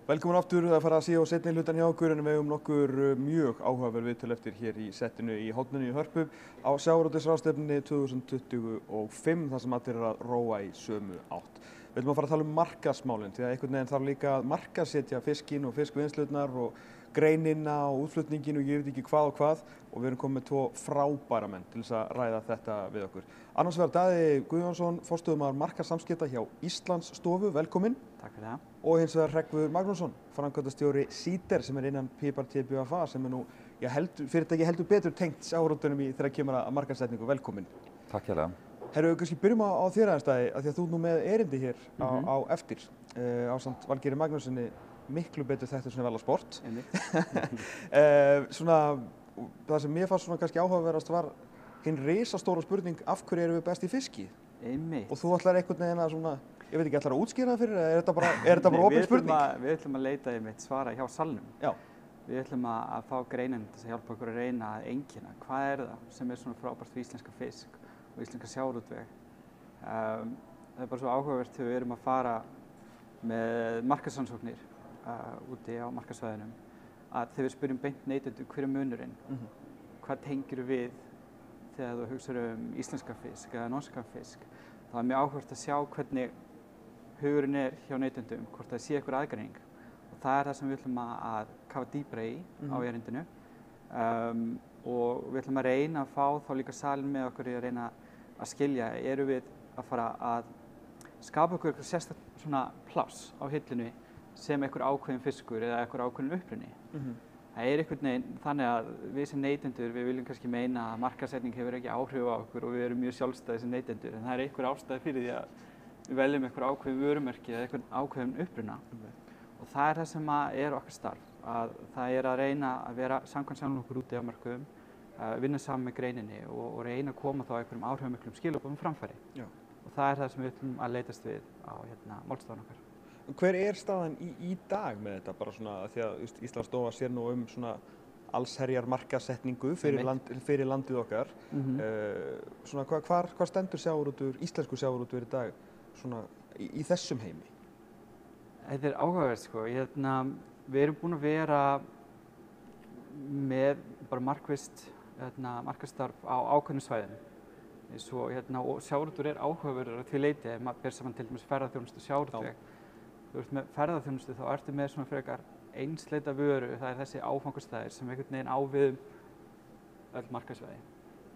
Velkomin aftur að fara að síða á seinni hlutan hjá okkur en við eigum nokkur mjög áhugaverð viðtöl eftir hér í settinu í horninu í Hörpu á sjávarútvegsráðstefnunni 2025 þar sem allir eru að róa í sömu átt. Við ætlum að fara að tala um markaðsmálin því að einhvern veginn þarf líka að markaðssetja fiskinn og fiskvinnslurnar og greinina og útflutningin og ég veit ekki hvað og hvað og við erum komið með tvo frábæra menn til þess að ræða þetta við okkur. Annars vegar Daði Guðjónsson, forstöðumaður markaðssamskipta hjá Íslandsstofu, velkominn. Takk fyrir það. Og hins vegar Hreggviður Magnússon, framkvæmdastjóri Síder sem er innan Pipar TBFA sem er nú fyrirtæki heldur betur tengt sjávarútveginum þegar kemur að markaðssetningu. Velkominn. Takk hérlega. Herru, kannski byrjum á þér aðeins Daði, af því að þú ert nú með erindi hér á eftir ásamt Valgeiri Magnúsinni, miklu betur þekktur sem vel á sport. Svona, það sem mér fannst svona kannski áhugaverðast var hinn risastóra spurning af hverju erum við best í fiski? Einmitt. Og þú ætlar einhvern veginn að svona, ég veit ekki, ætlar að útskýra það fyrir, er þetta bara opin spurning? Við ætlum að leita einmitt svara hjá salnum. Já. Við ætlum að fá greinendur til að hjálpa okkur að reyna að einkenna hvað er það sem er svona frábært fyrir íslenska fisk og íslenska sjávarútveg. Það er bara svo áhugavert þegar við erum að fara með markaðsrannsóknir úti á markaðssvæðinum að þegar við spyrjum beint neytendur hver er munurinn, hvað tengir við þegar þú hugsar íslenska fisk eða norskan fisk, þá er mjög áhugavert að sjá hvernig hugurinn er hjá neytendum, hvort það sé einhver aðgreining og það er það sem við ætlum að kafa dýpra í á erindinu og við ætlum að reyna að fá þá líka salinn með okkur í að reyna að skilja, erum við að fara að skapa okkur eitthvað sérstakt svona pláss á hillunni sem einhver ákveðin fiskur eða einhver ákveðin uppruni. Það er einhvern veginn þannig að við sem neytendur, við viljum kannski meina að markaðssetning hefur ekki áhrif á okkur og við erum mjög sjálfstæðir sem neytendur, en það er einhver ástæða fyrir því að við veljum einhver ákveðin vörumerki eða einhver ákveðin uppruna. Og það er það sem er okkar starf, að það er að reyna að vera samkvæmt saman okkur úti á mörkuðum, vinna saman með greininni og reyna að koma þá einhverjum áhrifamiklum skilaboðum framfæri. Og það er það sem við ætlum að leitast við á málstofan okkar. Hver er staðan í dag með þetta, bara svona því að Íslandsstofa sér nú svona allsherjar markaðssetningu fyrir landið okkar. Svona hvar stendur íslensku sjávarútvegur í dag svona í þessum heimi? Þetta er áhugavert sko. Við erum búin að vera með bara markvisst markaðsstarf á ákveðnum svæðum. Og sjávarútvegur er áhugaverður að því leyti ef maður ber saman til dæmis ferðaþjónustu og sjávarútveg. Þú ert með ferðaþjónustu þá ertu með svona frekar einsleita vöru, það er þessi áfangastæðir sem einhvern veginn á við öll markaðssvæði.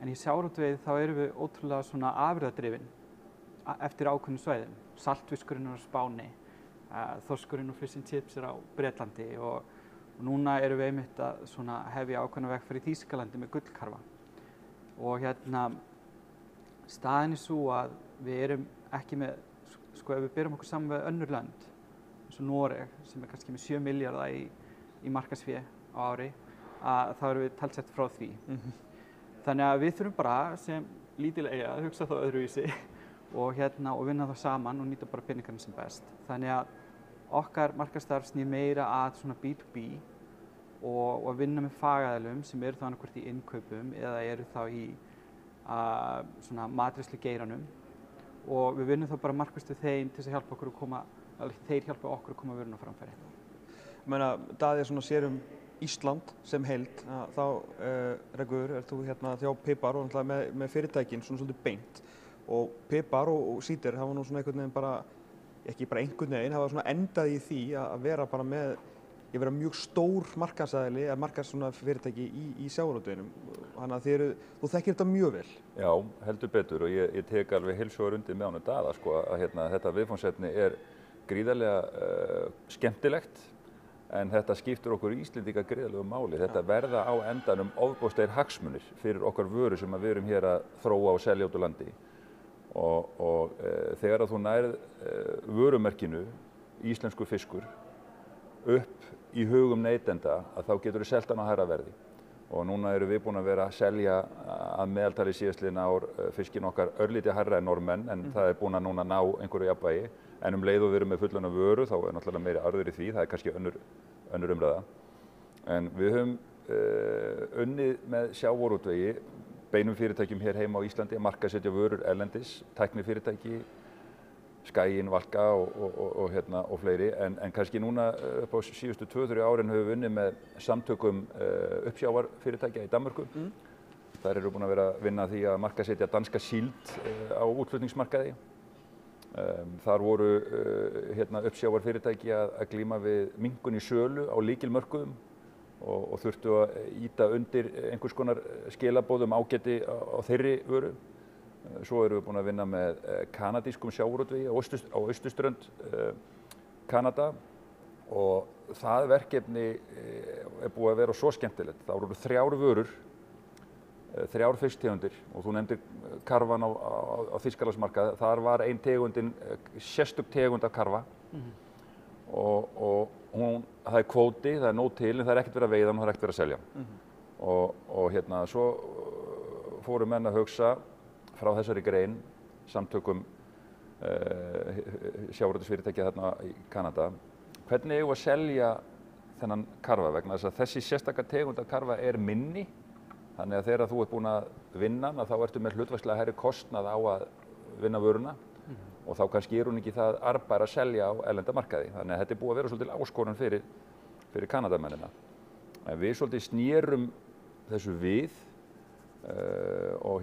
En í sjávarútvegi þá erum við ótrúlega svona afurðadrifin eftir ákveðnum svæðum. Saltfiskurinn á Spáni, þorskurinn og fish and chips á Bretlandi og núna erum við einmitt að svona hefja ákveðna vegferð í Þýskalandi með gullkarfa. Og staðan er svo að við erum ekki með, sko ef við berum okkur saman við önnur lönd, eins og Noreg sem er kannski með 7 milljarða í markaðsfé á ári, þá erum við talsett frá því. Þannig að við þurfum bara sem lítil eyja að hugsa þá öðruvísi og vinna þá saman og nýta bara peningarnir sem best. Þannig að okkar markaðsstarf snýr meira að svona B2B og að vinna með fagaðilum sem eru þá annaðhvort í innkaupum eða eru þá í svona matreiðslugeiranum og við vinnum þá bara markvisst við þeim til þess að hjálpa okkur að koma, þeir hjálpa okkur að koma vöruna á framfæri. Ég meina, Daði svona sér Ísland sem heild, þá Hreggviður, ert þú hjá Pipar og með fyrirtækin svona svolítið beint og Pipar og Síder hafa nú svona einhvern veginn bara, ekki bara einhvern veginn, hafa svona endað í því að vera bara með, vera mjög stór markaðsaðili, fyrirtæki í sjávarútveginum. Þannig að þú þekkir þetta mjög vel. Já, heldur betur og ég tek alveg heils hugar undir með honum Daða sko að þetta viðfangsefni er gríðarlega skemmtilegt en þetta skiptir okkur Íslendinga gríðarlegu máli. Þetta verða á endanum ofboðslegir hagsmunir fyrir okkar vöru sem við erum hér að þróa og selja út á landi. Og þegar að þú nærð vörumerkinu íslenskur fiskur upp í hugum neytenda að þá getur þú selt hann á hærra verði. Og núna erum við búin að vera að selja að meðaltali síðastliðin ár fiskinn okkar örlítið hærra en norðmenn en það er búin að núna ná einhverju jafnvægi. En leið og við erum með fullana vöru þá er náttúrulega meiri arður í því, það er kannski önnur umræða. En við höfum unnið með Skaginn, Valka og fleiri, en kannski núna upp á síðustu 2-3 árin höfum við unnið með samtökum uppsjávarfyrirtækja í Danmörku. Þær eru búin að vera að vinna að því að markaðssetja danska síld á útflutningsmarkaði. Þar voru uppsjávarfyrirtæki að glíma við minnkun í sölu á lykilmörkuðum og þurftu að ýta undir einhvers konar skilaboðum ágæti á þeirri vöru. Svo erum við búin að vinna með kanadískum sjávarútvegi á austurströnd Kanada og það verkefni er búið að vera svo skemmtilegt. Það voru 3 vörur, 3 fisktegundir og þú nefndir karfan á Þýskalandsmarkaði. Þar var ein tegundin, sérstök tegund af karfa og það er kvóti, það er nóg til en það er ekkert verið að veiða og það er ekkert verið að selja. Og svo fóru menn að hugsa frá þessari grein, samtökum sjávarútvegsfyrirtækja þarna í Kanada. Hvernig eigum við að selja þennan karfa vegna þess að þessi sérstaka tegund af karfa er minni, þannig að þegar þú ert búin að vinna hana þá ertu með hlutfallslega hærri kostnað á að vinna vöruna og þá kannski er hún ekki það arðbær að selja á erlenda markaði. Þannig að þetta er búið að vera svolítið áskorun fyrir Kanadamennina. En við svolítið snérum þessu við og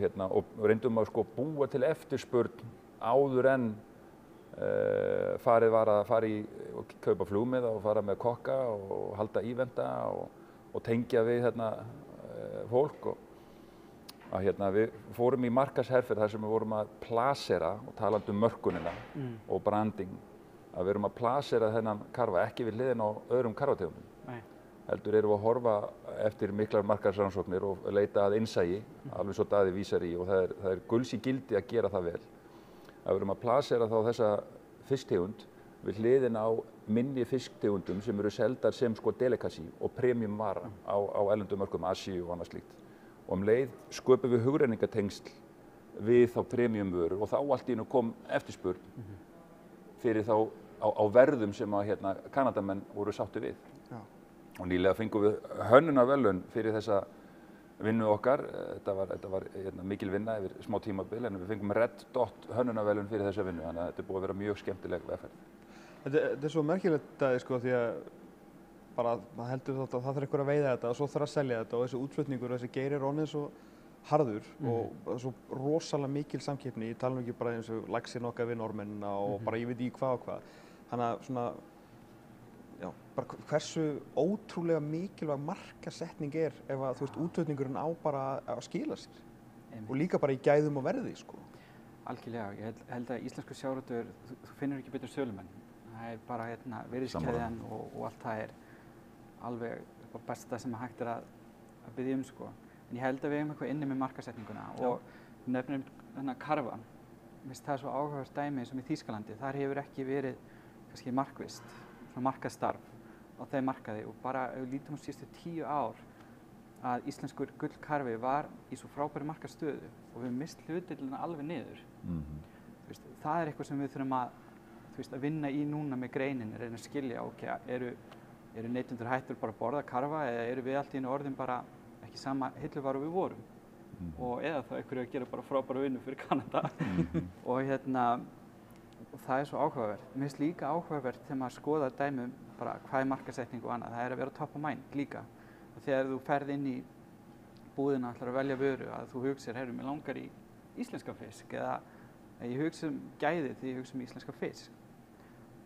reyndum að búa til eftirspurn áður en farið var að fara í og kaupa flugmiða og fara með kokka og halda íventa og tengja við fólk og við fórum í markaðsherferð þar sem við vorum að plasera og talandi um mörkunina og branding að við erum að plasera þennan karfa ekki við hliðina á öðrum karfategundum. Heldur erum við að horfa eftir miklar markaðsrannsóknir og leita að innsæi, alveg svo Daði vísar í og það er gulls í gildi að gera það vel. Að við erum að plasera þá þessa fisktegund við hliðina á minni fisktegundum sem eru seldar sem delicacy og premium vara á erlendum mörkuðum, Asíu og annað slíkt. Og leið sköpum við hugrenningatengsl við þá premium vörur og þá allt í einu kom eftirspurn fyrir þá á verðum sem að Kanadamenn voru sáttir við. Og nýlega fengum við hönnunarverðlaun fyrir þessa vinnu okkar. Þetta var mikil vinna yfir smá tímabil en við fengum Red Dot hönnunarverðlaun fyrir þessa vinnu, þannig að þetta er búið að vera mjög skemmtileg vegferð. Þetta er svo merkilegt því að bara maður heldur að það þarf einhver að veiða þetta og svo þarf að selja þetta og þessi útflutningur og þessi geiri er orðinn svo harður og svo rosalega mikil samkeppni. Ég tala nú ekki bara eins og laxinn okkar við Norðmennina og bara ég veit í hvað og hvað. Þannig að svona bara hversu ótrúlega mikilvæg markaðssetning er ef að útflutningurinn á bara að skila sér og líka bara í gæðum og verði Algjörlega, ég held að íslensku sjávarútvegur, þú finnur ekki betur sölumenn. Það er bara virðiskeðjan og allt það er alveg upp á besta sem hægt er að biðja En ég held að við eigum eitthvað inni með markaðssetninguna og nefnum karfa. Mér finnst það svo áhugavert dæmi sem í Þýskalandi. Þar hefur ekki verið kannski markvisst markaðsstarf á þeim markaði og bara ef við lítum á síðustu 10 ár að íslenskur gullkarfi var í svo frábæri markaðsstöðu og við mist hlutdeildina alveg niður. Það er eitthvað sem við þurfum að vinna í núna með greinin, reyna að skilja eru neytendur hættur bara að borða karfa eða eru við allt í einu orðin bara ekki sama hilluvaru við vorum og eða þá einhverju að gera bara frábæra vinnu fyrir Kanada og það er svo áhugavert. Mér finnst líka áhugavert þegar maður skoðar dæmi bara hvað er markaðssetning og annað. Það er að vera top of mind líka. Og þegar þú ferð inn í búðina og ætlar að velja vöru að þú hugsar, mig langar í íslenska fisk eða ég hugsa gæði því ég hugsa íslenska fisk.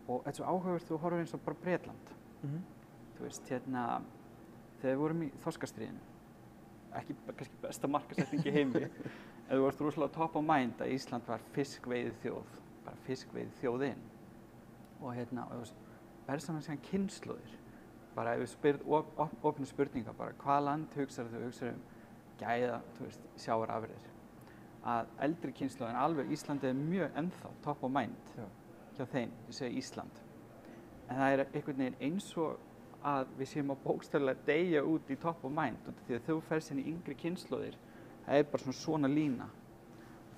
Og þetta er svo áhugavert þú horfir eins og bara Bretland. Þú veist, þegar við vorum í þorskastríðinu, ekki kannski besta markaðssetning í heimi, en þú varst rosalega top of mind að Ísland var fiskveiðið þjóð. Bara fiskveiðið þjóðin og verður saman síðan kynslóðir bara ef við spyrð opnu spurningar bara hvað land hugsar gæða, sjávarafurðir að eldri kynslóðin alveg Íslandi er mjög ennþá top of mind hjá þeim, ég segi Ísland en það er einhvern veginn eins og að við séum á bókstaflega deyja út í top of mind því að þú ferð sér í yngri kynslóðir það er bara svona lína.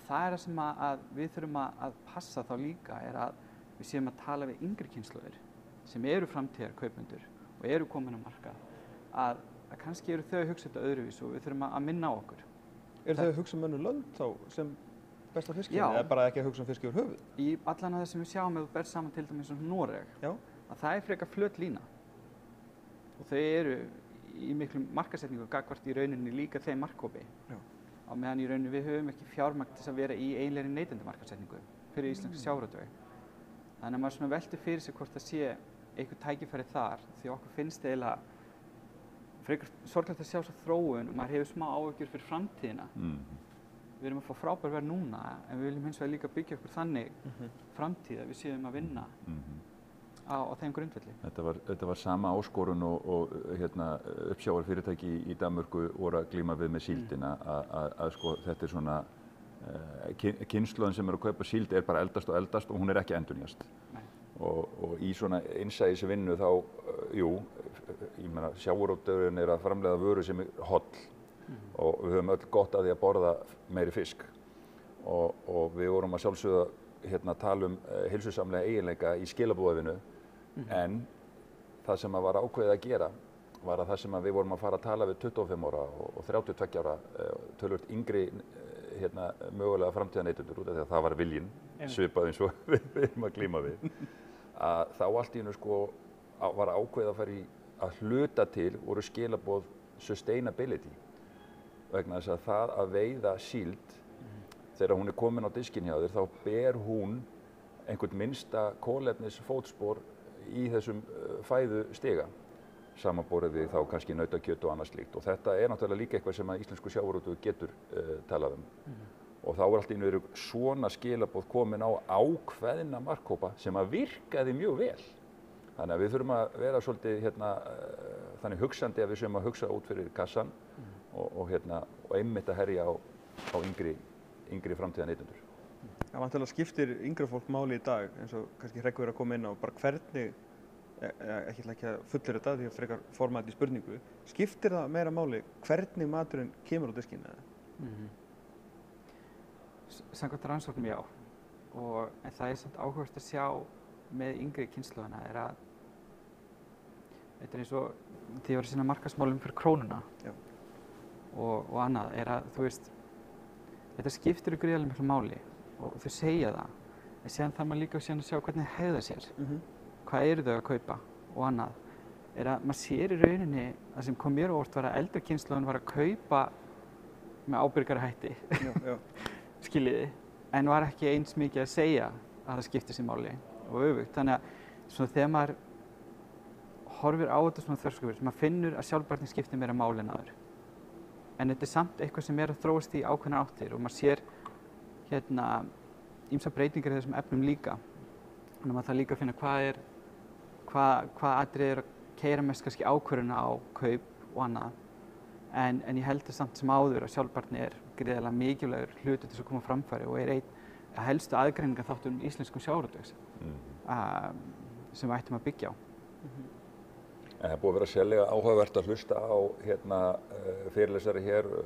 Það er það sem að við þurfum að passa þá líka er að við séum að tala við yngri kynslóðir sem eru framtíðarkaupendur og eru komin á markað að kannski eru þau að hugsa þetta öðruvís og við þurfum að minna á okkur. Eru þau að hugsa önnur lönd þá sem besta fiskinn eða bara ekki að hugsa fisk yfir höfuð? Í allan það sem við sjáum ef þú berð saman til dæmis Noreg, að það frekar flöt lína og þau eru í miklum markaðssetningu gagnvart í rauninni líka þeim markhópi. Á meðan í rauninni við höfum ekki fjármagn til að vera í einlegri neytendamarkaðssetningu fyrir íslenska sjávarútveg. Þannig að maður svona veltur fyrir sig hvort það sé einhver tækifæri þar því okkur finnst eiginlega frekar sorglegt að sjá svo þróun og maður hefur smá áhyggjur fyrir framtíðina. Við erum að fá frábær verð núna en við viljum hins vegar líka byggja okkur þannig framtíð að við séum að vinna á þeim grundvelli. Þetta var sama áskorun og uppsjávarfyrirtæki í Danmörku voru að glíma við með síldina að sko þetta svona kynslóðin sem að kaupa síld bara eldast og hún ekki endurnýjast. Og í svona innsæðisvinnu þá, ég meina sjávarútvegurinn að framleiða vöru sem holl og við höfum öll gott að því að borða meiri fisk og við vorum að sjálfsögða að tala heilsusamlega eiginleika í skilaboðinu en það sem var ákveðið að gera var að það sem við vorum að fara að tala við 25 ára og 32 ára töluvert yngri mögulega framtíðarneytendur út af því að það var viljinn svipað eins og við erum að glíma við að þá allt í einu sko var ákveðið að fara í að hluta til voru skilaboð sustainability vegna þess að það að veiða síld þegar hún komin á diskinn hjá þér þá ber hún einhvern minnsta kolefnisfótspor í þessum fæðustiga samanborið við þá kannski nautakjöt og annað slíkt og þetta náttúrulega líka eitthvað sem að íslensku sjávarútvegur getur talað og þá allt í einu eru svona skilaboð komin á ákveðna markhópa sem að virkaði mjög vel þannig að við þurfum að vera svolítið þannig hugsandi að við séum að hugsa út fyrir kassan og einmitt að herja á yngri framtíðarneytendur. Það vantilega skiptir yngra fólk máli í dag eins og kannski Hreggviður að koma inn á bara hvernig, ekki að fullyrða þetta því að frekar format í spurningu, skiptir það meira máli hvernig maturinn kemur á diskinn eða? Samkvæmt rannsóknum já en það samt áhugavert að sjá með yngri kynslóðina að þetta eins og því að vera sína markaðsmálum fyrir krónuna og annað að þú veist þetta skiptir gríðarlega miklu máli og þau segja það en síðan þarf maður líka að sjá hvernig þeir hegða sér hvað eru þau að kaupa og annað að maður sér í rauninni það sem kom mér á óvart var að eldri kynslóðin var að kaupa með ábyrgari hætti skiljiði en var ekki eins mikið að segja að það skiptir sér máli og öfugt þannig að svona þegar maður horfir á þetta svona þverskurð maður finnur að sjálfbærni skiptir meira máli en aður en þetta samt eitthvað sem að þróast í ákveðnar áttir og maður sér ýmsar breytingar í þessum efnum líka þannig að maður þarf líka að finna hvað atriði að keyra mest kannski ákvörðuna á kaup og annað en ég held samt sem áður að sjálfbærni gríðarlega mikilvægur hlutur til að koma á framfæri og einn helstu aðgreiningarþáttur íslenskum sjávarútvegs sem við ættum að byggja á. Það er búið að vera sérlega áhugavert að hlusta á fyrirlesari hér og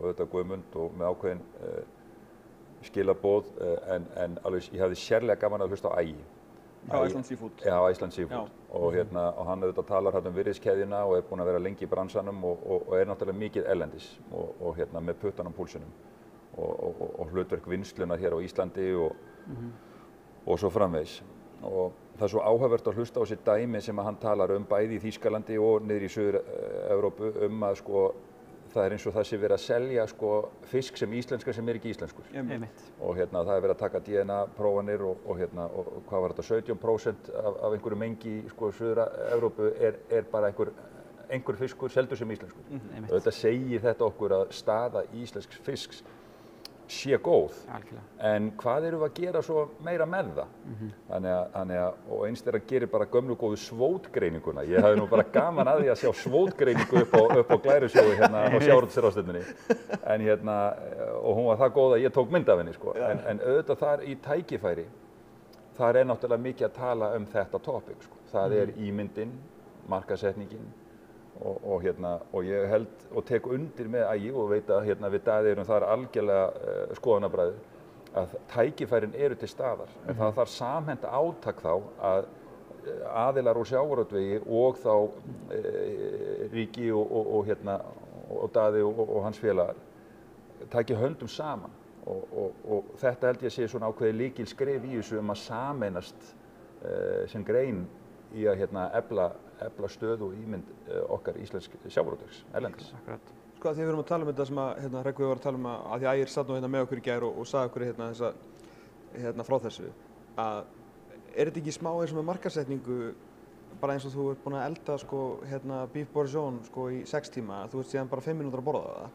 auðvitað Guðmund og með ákveðin skilaboð en alveg ég hafði sérlega gaman að hlusta á Ægi. Á Iceland Seafood. Já, Iceland Seafood og hann auðvitað talar virðiskeðjuna og búinn að vera lengi í bransanum og náttúrulega mikið erlendis og með puttan á púlsinum og hlutverk vinnslunnar hér á Íslandi og svo framvegis. Og það er svo áhugavert að hlusta á þessi dæmi sem að hann talar bæði í Þýskalandi og niður í Suður-Evrópu að sko það er eins og það sé verið að selja sko fisk sem íslenska sem ekki íslenskur. Og það er verið að taka DNA-prófanir og hvað var þetta 17% af einhverju mengi í sko Suður-Evrópu er bara einhver fiskur seldur sem íslenskur. Þetta segir þetta okkur að staða íslensks fisks sé góð, en hvað erum við að gera svo meira með það? Þannig að, og eins þegar að gera bara gömlu góðu svótgreininguna. Ég hafði nú bara gaman að því að sjá svótgreiningu upp á Glærusjói á sjávarútvegsráðstefnunni. Og hún var það góð að ég tók mynd af henni, sko. En auðvitað þar í tækifæri, þar náttúrulega mikið að tala þetta topic, sko. Það ímyndin, markaðssetningin, og ég held og tek undir með Ægi og veit að við Daði erum þar algjörlega skoðanabræður að tækifærin eru til staðar en það þarf samhent átak þá að aðilar úr sjávarútvegi og þá ríki og Daði og hans félagar taki höndum saman og þetta held ég að sé svona ákveðið lykilskref í þessu að sameinast sem grein í að efla stöðu og ímynd okkar íslensk sjávarútvegs erlendis. Sko að því við erum að tala þetta sem að Hreggviður var að tala að því Ægir satt nú með okkur í gær og sagði okkur þessa frá þessu að þetta ekki smá eins og með markaðssetningu bara eins og þú ert búin að elda sko beef bourguignon sko í 6 tíma, þú ert síðan bara 5 mínútur að borða það.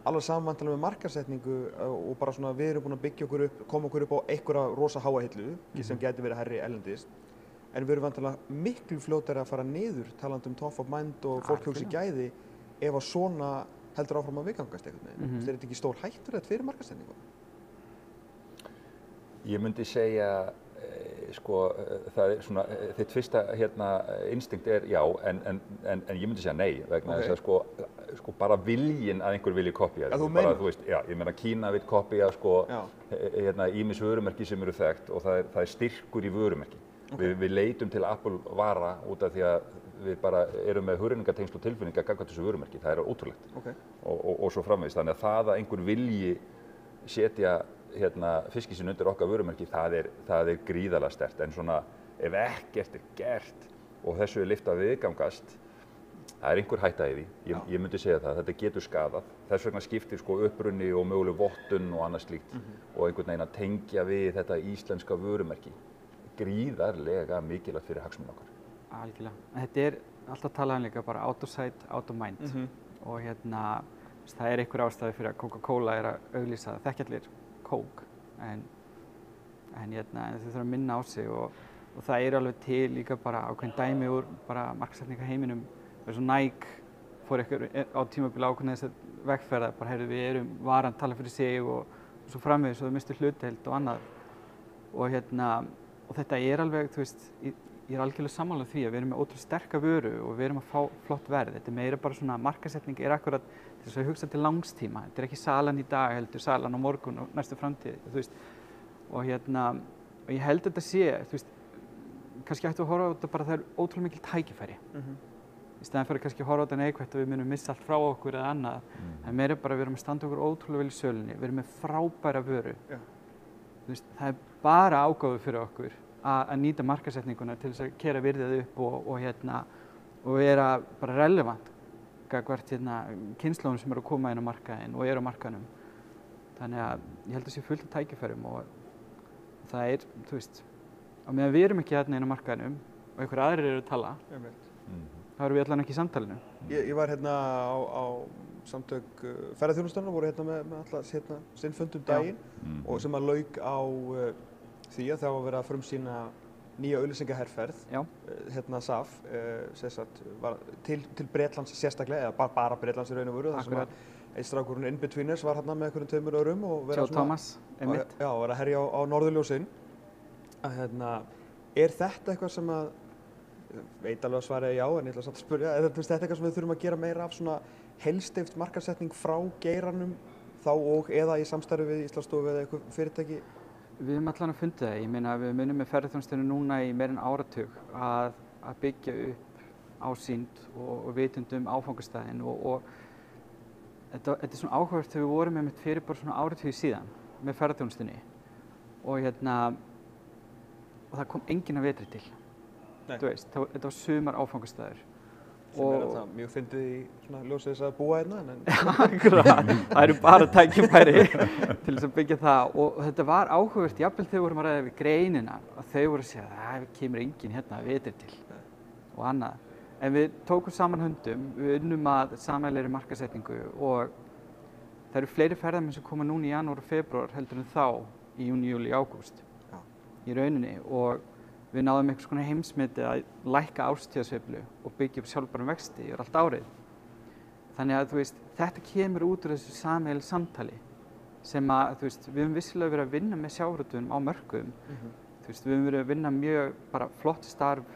Alveg samanvantilega með markaðssetningu og bara svona við erum búin að byggja okkur upp, koma okkur upp á einhverja rosa háa hillu sem geti verið hærri erlendis. En við erum vantilega miklu fljótari að fara niður talandi top of mind og fólk hugsi gæði ef að svona heldur áfram að viðgangast einhvern veginn. Er þetta ekki stór hættur fyrir markaðssetningu? Ég myndi segja, sko, það svona, þitt fyrsta instinkt já, en ég myndi segja nei, vegna þess að sko bara viljinn að einhver vilji kopía þetta. Bara, þú veist, já, ég meina Kína vill kopía sko ýmis vörumerki sem eru þekkt og það er styrkur í vörumerki. Við leitum til Apple vara út af því að við bara erum með hugrenningatengsl og tilfinningar gagnvart þessu vörumerki. Það er ótrúlegt og svo framvegis. Þannig að það að einhver vilji setja fiskinn sinn undir okkar vörumerki, það er gríðarlega sterkt. En svona ef ekkert er gert og þessu er lyft að viðgangast, það er einhver hætta í því. Ég myndi segja það, þetta getur skaðað. Þess vegna skiptir sko uppruni og möguleg vottun og annað slíkt og einhvern veginn að tengja við þetta íslenska vörumerki. Gríðarlega mikilvægt fyrir hagsmuni okkar. Algjörlega. Þetta er alltaf talað líka bara out of sight, out of mind. Og það er einhver ástæði fyrir að Coca-Cola er að auglýsa það. Þekkja allir Coke, en þau þurfa að minna á sig og það er alveg til líka bara ákveðin dæmi úr bara markaðssetningarheiminum. Eins og Nike fór ykkur á tímabili ákveðin þess að vegferða, bara heyrðu við erum varan tala fyrir sig og svo framvegis og þau mistu hlutdeild og annað. Og þetta er alveg, þú veist, ég er algjörlega sammála því að við erum með ótrúlega sterka vöru og við erum að fá flott verð. Þetta er meira bara svona markaðssetning er akkurat til þess að hugsa til langstíma. Þetta er ekki salan í dag heldur, salan á morgun og næstu framtíð, þú veist. Og ég held þetta sé, þú veist, kannski ættu að horfa á þetta bara það er ótrúlega mikil tækifæri. Í staðinn fyrir kannski að horfa á þetta neikvætt og við munum missa allt frá okkur eða annað. En meira bara við erum að standa okkur ótrúlega vel í sölunni, við erum með frábæra vöru. Þú veist, það er bara ágóður fyrir okkur að nýta markaðssetninguna til þess að keyra virðið upp og vera bara relevant gagnvart kynslóðum sem eru að koma inn á markaðinn og eru á markaðnum. Þannig að ég held að sé fullt af tækifærum og það er, þú veist, á meðan við erum ekki inn á markaðnum og einhver aðrir eru að tala, þá erum við allan ekki í samtalinu. Ég var á samtök ferðaþjónustunnar, voru með alltaf sinn fundum daginn og sem að lauk á því að það var verið að frumsýna nýja auglýsingaherferð, SAF, var til Bretlands sérstaklega, eða bara Bretlands í raun og veru, þar sem að einn strákurinn In-Betweeners var með einhverjum 2 öðrum og Joe Thomas, einmitt. Já, var að herja á norðurljósin. Er þetta eitthvað sem að, veit alveg að svara já, en ég ætla samt að spyrja, er þetta eitthvað sem við þurfum að gera meira af svona heilsteypt markaðssetning frá geiranum þá og eða í samstarfi við Íslandsstofu eða eitthvað fyrirtæki? Við höfum allan að fundið það. Ég meina við munum með ferðaþjónustunni núna í meira en áratug að byggja upp ásýnd og vitund áfangastæðin og þetta er svona áhugavert þegar við vorum með fyrir bara svona áratug síðan með ferðaþjónustunni og það kom enginn að vetri til. Þú veist, þetta var sumar áfangastæður. Sem er mjög fyndið í svona ljósið þess að búa hérna. Akkurat, það eru bara tækifæri til þess að byggja það og þetta var áhugavert, jafnvel þegar við vorum að ræða við greinina og þau voru að segja að það kemur enginn hérna að vetri til og annað. En við tókum saman höndum, við unnum að sameiginlegri markaðssetningu og það eru fleiri ferðamenn sem koma núna í janúar og febrúar heldur en þá í júní, júlí, ágúst í rauninni og við náðum einhvers konar heimsmeti að lækka árstíðasveiflu og byggja upp sjálfbærum vexti yfir allt árið. Þannig að þú veist, þetta kemur út úr þessu sameiginlega samtali sem að þú veist, við höfum vissilega verið að vinna með sjávarútvegum á mörkuðum. Þú veist, við höfum verið að vinna mjög bara flott starf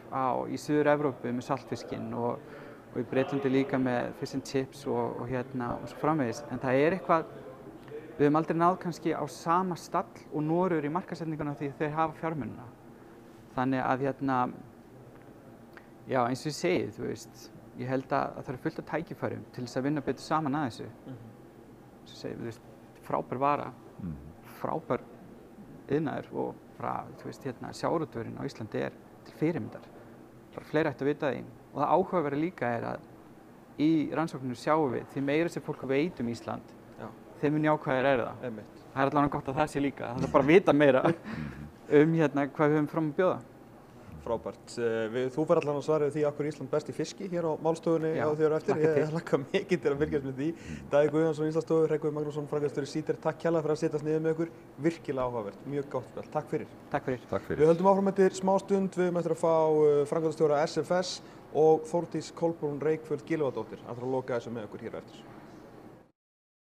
í Suður-Evrópu með saltfiskinn og í Bretlandi líka með fish and chips og svo framvegis. En það er eitthvað, við höfum aldrei náð kannski á sama stall og Noregur í markaðssetninguna því þeir hafa fjármunina. Þannig að já, eins og ég segi, þú veist, ég held að það eru fullt af tækifærum til þess að vinna betur saman að þessu. Svo segi, þú veist, frábær vara frábær iðnaður og bara, þú veist, hérna, sjávarútvegurinn á Íslandi til fyrirmyndar. Bara fleiri ættu að vita því. Og það áhugaverða líka að í rannsókninu sjáum við, því meira sem fólk veit Ísland, þeim mun jákvæðir það. Það allavega gott að það sé líka. Það er bara að vita meira hérna, hvað við höfum fram að bjóða. Frábært. Þú fær allan að svara því okkur Ísland best í fiski hér á málstofunni á því ára eftir. Ég hlakka mikið til að fylgjast með því. Davíð Guðjónsson, Íslandsstofu, Hreggviður Magnússon, framkvæmdastjóri Cedar, takk kærlega fyrir að setjast niður með okkur. Virkilega áhugavert, mjög gott spjall. Takk fyrir. Takk fyrir. Takk fyrir. Við höldum áfram eftir smá stund. Við höfum eftir að fá framkvæmdastjóra SFS og Þórdís Kolbrún Reykfjörð Gylfadóttir að loka þessu með okkur hér á eftir.